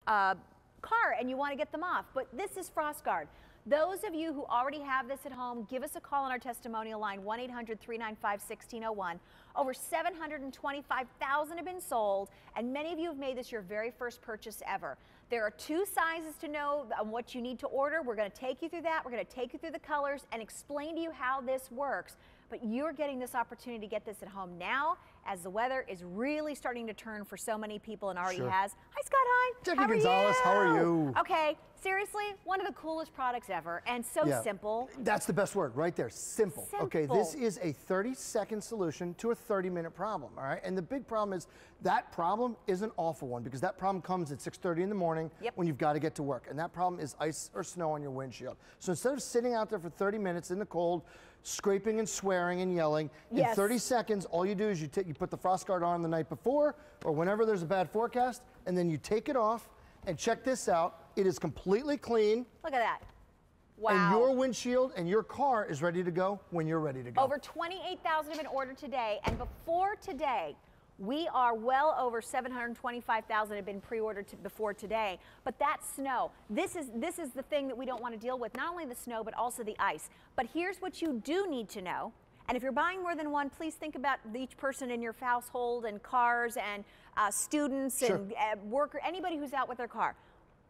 car and you want to get them off. But this is FrostGuard. Those of you who already have this at home, give us a call on our testimonial line, 1-800-395-1601. Over 725,000 have been sold, and many of you have made this your very first purchase ever. There are 2 sizes to know what you need to order. We're going to take you through that. We're going to take you through the colors and explain to you how this works. But you're getting this opportunity to get this at home now, as the weather is really starting to turn for so many people and already has. Hi, Scott. Hi. Jackie Gonzalez, how are you? Okay, seriously, one of the coolest products ever, and so simple. That's the best word right there, simple. Okay, this is a 30-second solution to a 30-minute problem, all right? And the big problem is that problem is an awful one because that problem comes at 6:30 in the morning when you've got to get to work. And that problem is ice or snow on your windshield. So instead of sitting out there for 30 minutes in the cold, scraping and swearing and yelling, in 30 seconds, all you do is you put the FrostGuard on the night before or whenever there's a bad forecast, and then you take it off, and check this out. It is completely clean. Look at that. Wow. And your windshield and your car is ready to go when you're ready to go. Over 28,000 have been ordered today, and before today, we are well over 725,000 have been pre-ordered before today. But that snow, this is the thing that we don't want to deal with, not only the snow, but also the ice. But here's what you do need to know. And if you're buying more than one, please think about each person in your household and cars and students and worker, anybody who's out with their car.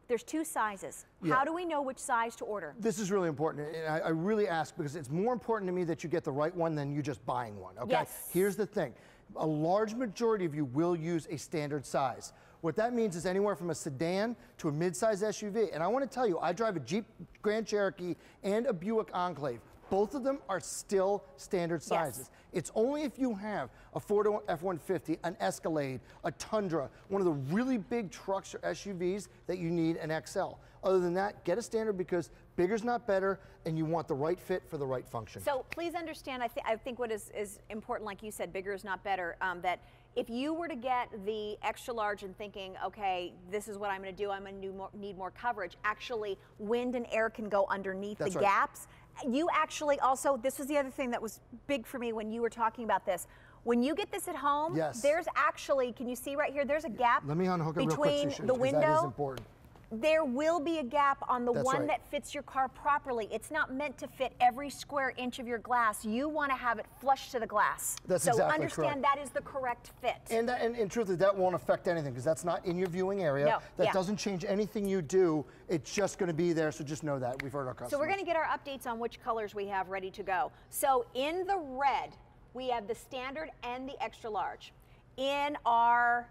There's 2 sizes. How do we know which size to order? This is really important, and I really ask because it's more important to me that you get the right one than you just buying one, okay? Yes. Here's the thing. A large majority of you will use a standard size. What that means is anywhere from a sedan to a mid-size SUV. And I want to tell you, I drive a Jeep Grand Cherokee and a Buick Enclave. Both of them are still standard sizes. It's only if you have a Ford F-150, an Escalade, a Tundra, one of the really big trucks or SUVs that you need an XL. Other than that, get a standard because bigger's not better and you want the right fit for the right function. So please understand, I think what is important, like you said, bigger is not better, that if you were to get the extra large and thinking, okay, this is what I'm going to do, I'm going to need more coverage, actually wind and air can go underneath the gaps. You actually also, this was the other thing that was big for me when you were talking about this. When you get this at home, there's actually, can you see right here, there's a gap between the window. That is important. There will be a gap on the one that fits your car properly. It's not meant to fit every square inch of your glass. You want to have it flush to the glass. That's so understand that is the correct fit. And truthfully, that won't affect anything because that's not in your viewing area. No. That doesn't change anything you do. It's just going to be there, so just know that. We've heard our customers. So we're going to get our updates on which colors we have ready to go. So in the red, we have the standard and the extra large. In our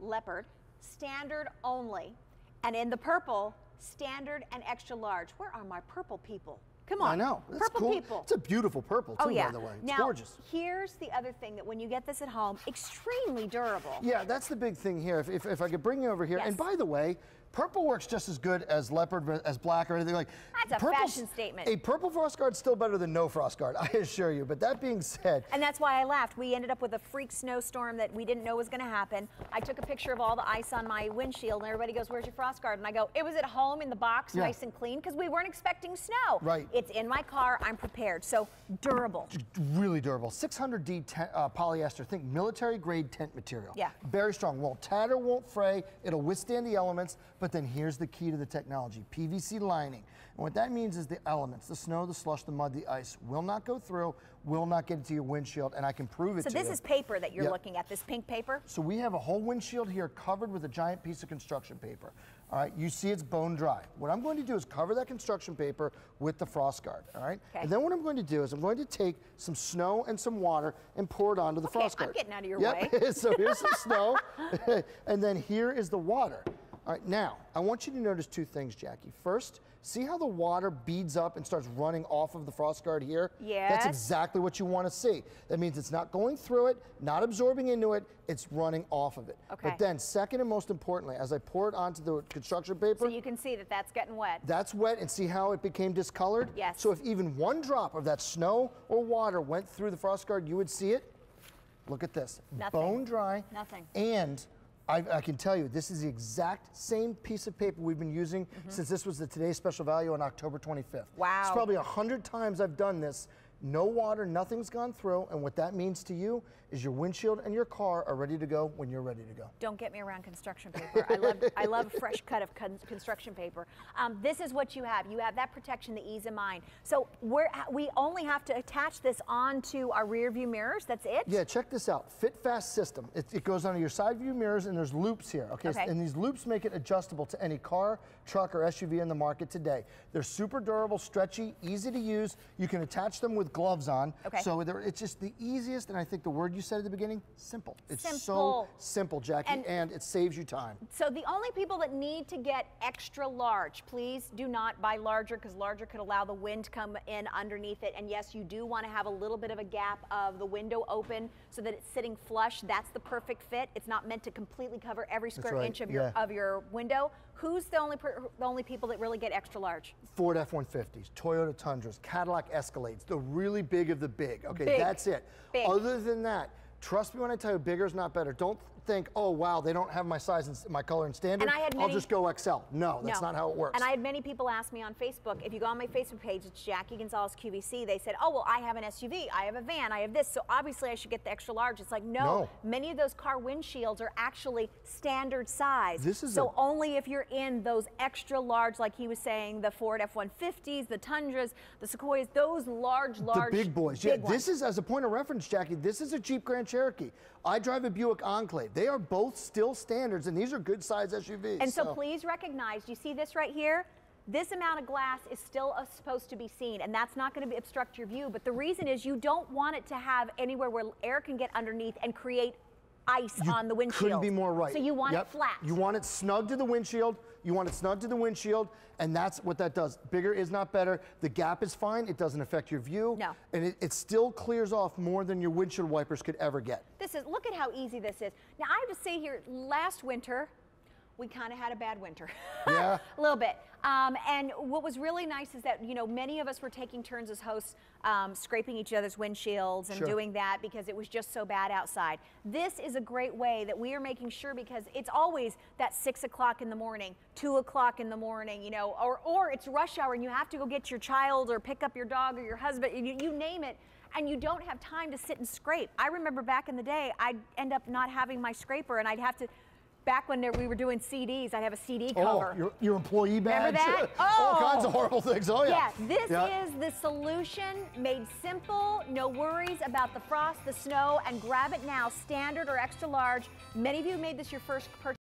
leopard, standard only. And in the purple, standard and extra large. Where are my purple people? Come on. I know. That's purple cool. people. It's a beautiful purple, too, by the way. It's gorgeous. Here's the other thing that when you get this at home, extremely durable. Yeah, that's the big thing here. If I could bring you over here. And by the way, purple works just as good as leopard, as black or anything like. That's a fashion statement. A purple FrostGuard's still better than no FrostGuard, I assure you. But that being said. And that's why I laughed. We ended up with a freak snowstorm that we didn't know was going to happen. I took a picture of all the ice on my windshield and everybody goes, where's your FrostGuard? And I go, it was at home in the box, nice and clean, because we weren't expecting snow. Right. It's in my car, I'm prepared. So durable. Really durable. 600D polyester, think military grade tent material. Yeah. Very strong, won't tatter, won't fray, it'll withstand the elements, but then here's the key to the technology, PVC lining. And what that means is the elements, the snow, the slush, the mud, the ice, will not go through, will not get into your windshield, and I can prove it to you. So this is paper that you're looking at, this pink paper? So we have a whole windshield here covered with a giant piece of construction paper. All right, you see it's bone dry. What I'm going to do is cover that construction paper with the FrostGuard, all right? Okay. And then what I'm going to do is I'm going to take some snow and some water and pour it onto the FrostGuard. I'm getting out of your way. So here's some snow, and then here is the water. All right, now, I want you to notice 2 things, Jackie. First, see how the water beads up and starts running off of the FrostGuard here? Yes. That's exactly what you want to see. That means it's not going through it, not absorbing into it, it's running off of it. Okay. But then, second and most importantly, as I pour it onto the construction paper. So you can see that that's getting wet. That's wet, and see how it became discolored? Yes. So if even one drop of that snow or water went through the FrostGuard, you would see it. Look at this. Nothing. Bone dry. Nothing. And I can tell you, this is the exact same piece of paper we've been using since this was the Today's Special Value on October 25th. Wow. It's probably 100 times I've done this. No water, nothing's gone through, and what that means to you is your windshield and your car are ready to go when you're ready to go. Don't get me around construction paper. I love a fresh cut of construction paper. This is what you have. You have that protection, the ease of mind. So we only have to attach this onto our rear view mirrors. That's it? Yeah, check this out. Fit Fast system. It goes onto your side view mirrors, and there's loops here. Okay. And these loops make it adjustable to any car, truck, or SUV in the market today. They're super durable, stretchy, easy to use. You can attach them with gloves on. Okay. So it's just the easiest, and I think the word you said at the beginning, simple. It's simple. so simple, Jackie, and it saves you time. So the only people that need to get extra large, please do not buy larger, because larger could allow the wind to come in underneath it. And yes, you do want to have a little bit of a gap of the window open so that it's sitting flush. That's the perfect fit. It's not meant to completely cover every square inch of your window. Who's the only people that really get extra large? Ford F-150s, Toyota Tundras, Cadillac Escalades, the really big of the big. Okay, that's it. Big. Other than that, trust me when I tell you, bigger is not better. Don't think, oh wow, they don't have my size and my color and standard. I'll just go XL. No, that's not how it works. And I had many people ask me on Facebook, if you go on my Facebook page, it's Jackie Gonzalez QVC, they said, oh well, I have an SUV, I have a van, I have this, so obviously I should get the extra large. It's like, no. Many of those car windshields are actually standard size. So only if you're in those extra large, like he was saying, the Ford F-150s, the Tundras, the Sequoias, those large, the big boys. This is, as a point of reference, Jackie, this is a Jeep Grand Cherokee. I drive a Buick Enclave. They are both still standards, and these are good size SUVs. And so please recognize, you see this right here? This amount of glass is still supposed to be seen, and that's not going to obstruct your view. But the reason is you don't want it to have anywhere where air can get underneath and create ice on the windshield. Couldn't be more right. So you want it flat. You want it snug to the windshield. You want it snug to the windshield, and that's what that does. Bigger is not better. The gap is fine. It doesn't affect your view. No. And it still clears off more than your windshield wipers could ever get. Look at how easy this is. Now I have to say here, last winter, we kind of had a bad winter. Yeah. A little bit. And what was really nice is that, many of us were taking turns as hosts scraping each other's windshields and doing that because it was just so bad outside. This is a great way that we are making sure, because it's always that 6 o'clock in the morning, 2 o'clock in the morning, or it's rush hour and you have to go get your child or pick up your dog or your husband, you name it. And you don't have time to sit and scrape. I remember back in the day, I'd end up not having my scraper, and I'd have to, back when we were doing CDs, I'd have a CD cover. Oh, your employee badge? Remember that? All kinds of horrible things. Oh, yeah. Yeah, this is the solution made simple. No worries about the frost, the snow, and grab it now, standard or extra large. Many of you made this your first purchase.